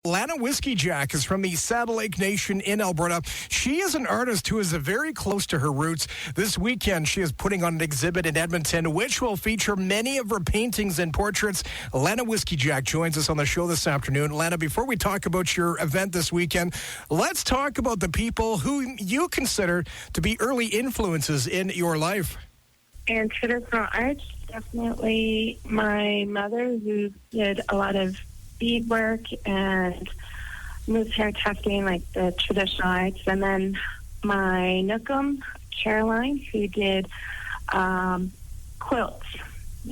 Lana Whiskeyjack is from the Saddle Lake Nation in Alberta. She is an artist who is very close to her roots. This weekend, she is putting on an exhibit in Edmonton, which will feature many of her paintings and portraits. Lana Whiskeyjack joins us on the show this afternoon. Lana, before we talk about your event this weekend, let's talk about the people who you consider to be early influences in your life. And traditional art, definitely my mother, who did a lot of beadwork and moose hair tufting, like the traditional arts. And then my nookum, Caroline, who did quilts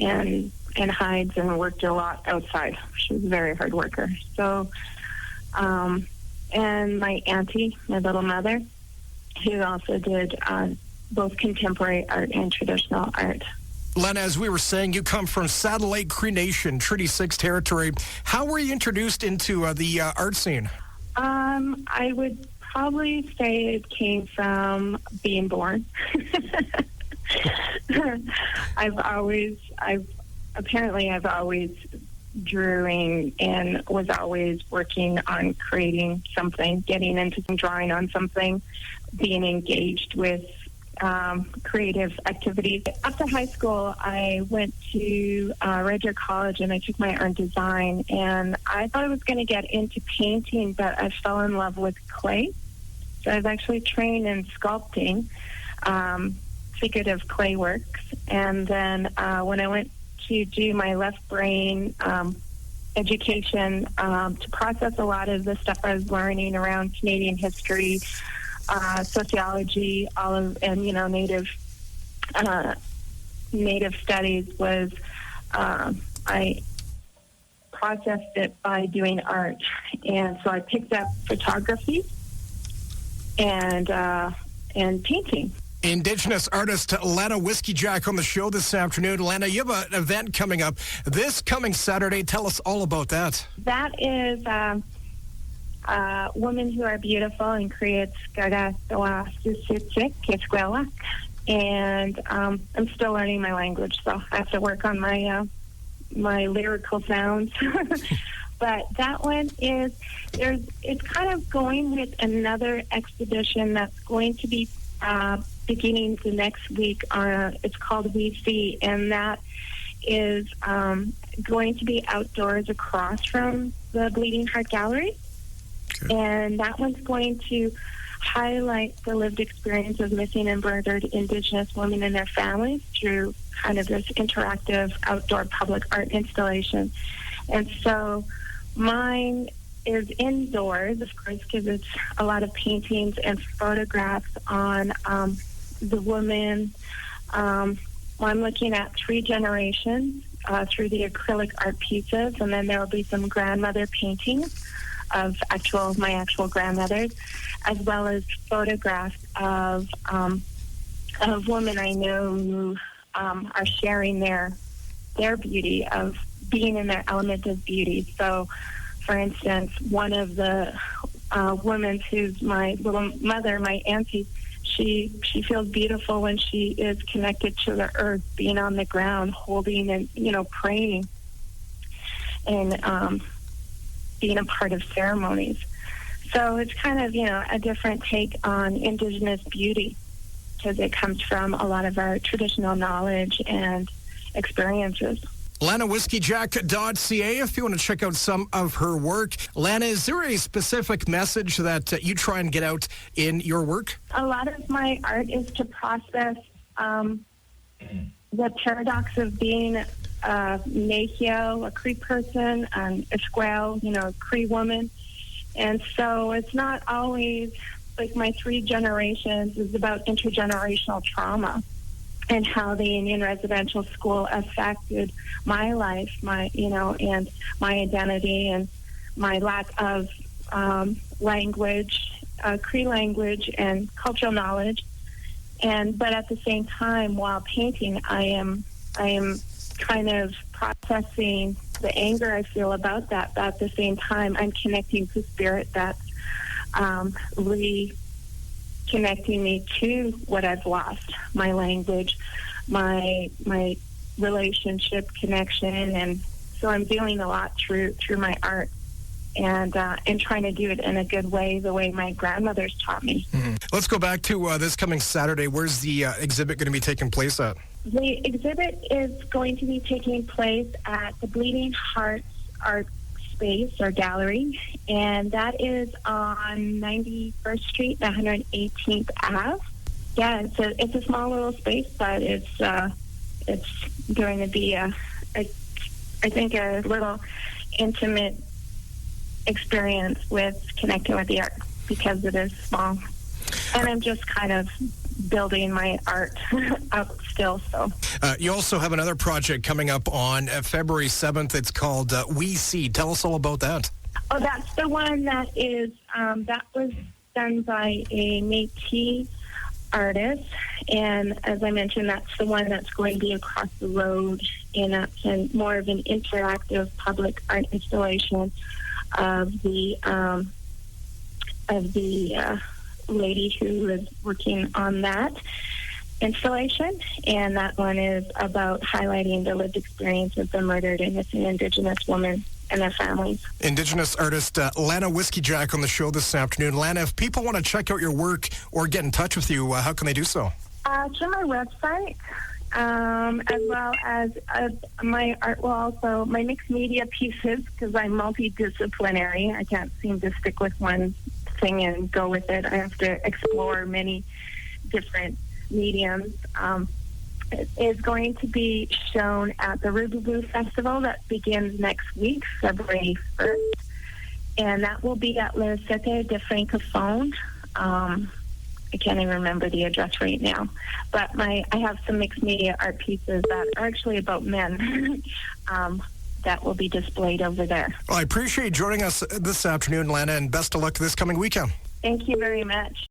and hides and worked a lot outside. She was a very hard worker. So, and my auntie, my little mother, who also did both contemporary art and traditional art. Lana, as we were saying, you come from Saddle Lake Cree Nation, Treaty 6 territory. How were you introduced into the art scene? I would probably say it came from being born. I've always drawing and was always working on creating something, getting into some drawing on something, being engaged with creative activities. After high school, I went to Red Deer College and I took my art design, and I thought I was going to get into painting, but I fell in love with clay. So I was actually trained in sculpting, figurative clay works. And then when I went to do my left brain education to process a lot of the stuff I was learning around Canadian history, sociology, native studies, was I processed it by doing art, and so I picked up photography and painting. Indigenous artist Lana Whiskeyjack on the show this afternoon. Lana, you have an event coming up this coming Saturday. Tell us all about that. That is women who are beautiful and creates and I'm still learning my language, so I have to work on my my lyrical sounds. But that one is it's kind of going with another expedition that's going to be beginning the next week. It's called We See, and that is going to be outdoors across from the Bleeding Heart Gallery. Okay. And that one's going to highlight the lived experience of missing and murdered Indigenous women and their families through kind of this interactive outdoor public art installation. And so mine is indoors, of course, because it's a lot of paintings and photographs on the women. I'm looking at 3 generations through the acrylic art pieces, and then there will be some grandmother paintings of my actual grandmothers, as well as photographs of women I know who are sharing their beauty, of being in their element of beauty. So, for instance, one of the women who's my little mother, my auntie, she feels beautiful when she is connected to the earth, being on the ground, holding and, praying, and being a part of ceremonies. So it's kind of, a different take on Indigenous beauty, because it comes from a lot of our traditional knowledge and experiences. LanaWhiskeyjack.ca if you want to check out some of her work. Lana, is there a specific message that you try and get out in your work? A lot of my art is to process the paradox of being a Nahio, a Cree person, and a Squale, a Cree woman. And so it's not always like my 3 generations is about intergenerational trauma and how the Indian residential school affected my life, and my identity and my lack of language, Cree language and cultural knowledge. But at the same time, while painting, I am kind of processing the anger I feel about that. But at the same time, I'm connecting to spirit that's reconnecting me to what I've lost, my language, my relationship connection, and so I'm feeling a lot through my art. and trying to do it in a good way, the way my grandmothers taught me. Let's go back to this coming Saturday. Where's the exhibit going to be taking place at? The exhibit is going to be taking place at the Bleeding Hearts Art Space or Gallery, and that is on 91st Street, 118th Ave. Yeah, it's a small little space, but it's going to be I think a little intimate experience with connecting with the art because it is small, and I'm just kind of building my art up still. So you also have another project coming up on February 7th. It's called We See. Tell us all about that. Oh, that's the one that is that was done by a Métis artist, and as I mentioned, that's the one that's going to be across the road, and that's more of an interactive public art installation of the lady who is working on that installation, and that one is about highlighting the lived experience of the murdered and missing Indigenous women and their families. Indigenous artist Lana Whiskeyjack on the show this afternoon. Lana, if people want to check out your work or get in touch with you, how can they do so? Through my website, as well as my art will also, my mixed media pieces, because I'm multidisciplinary. I can't seem to stick with one thing and go with it. I have to explore many different mediums. It is going to be shown at the Ruby Blue Festival that begins next week, February 1st, and that will be at Le Sete de Francophone. I can't even remember the address right now, but I have some mixed media art pieces that are actually about men that will be displayed over there. Well, I appreciate you joining us this afternoon, Lana, and best of luck this coming weekend. Thank you very much.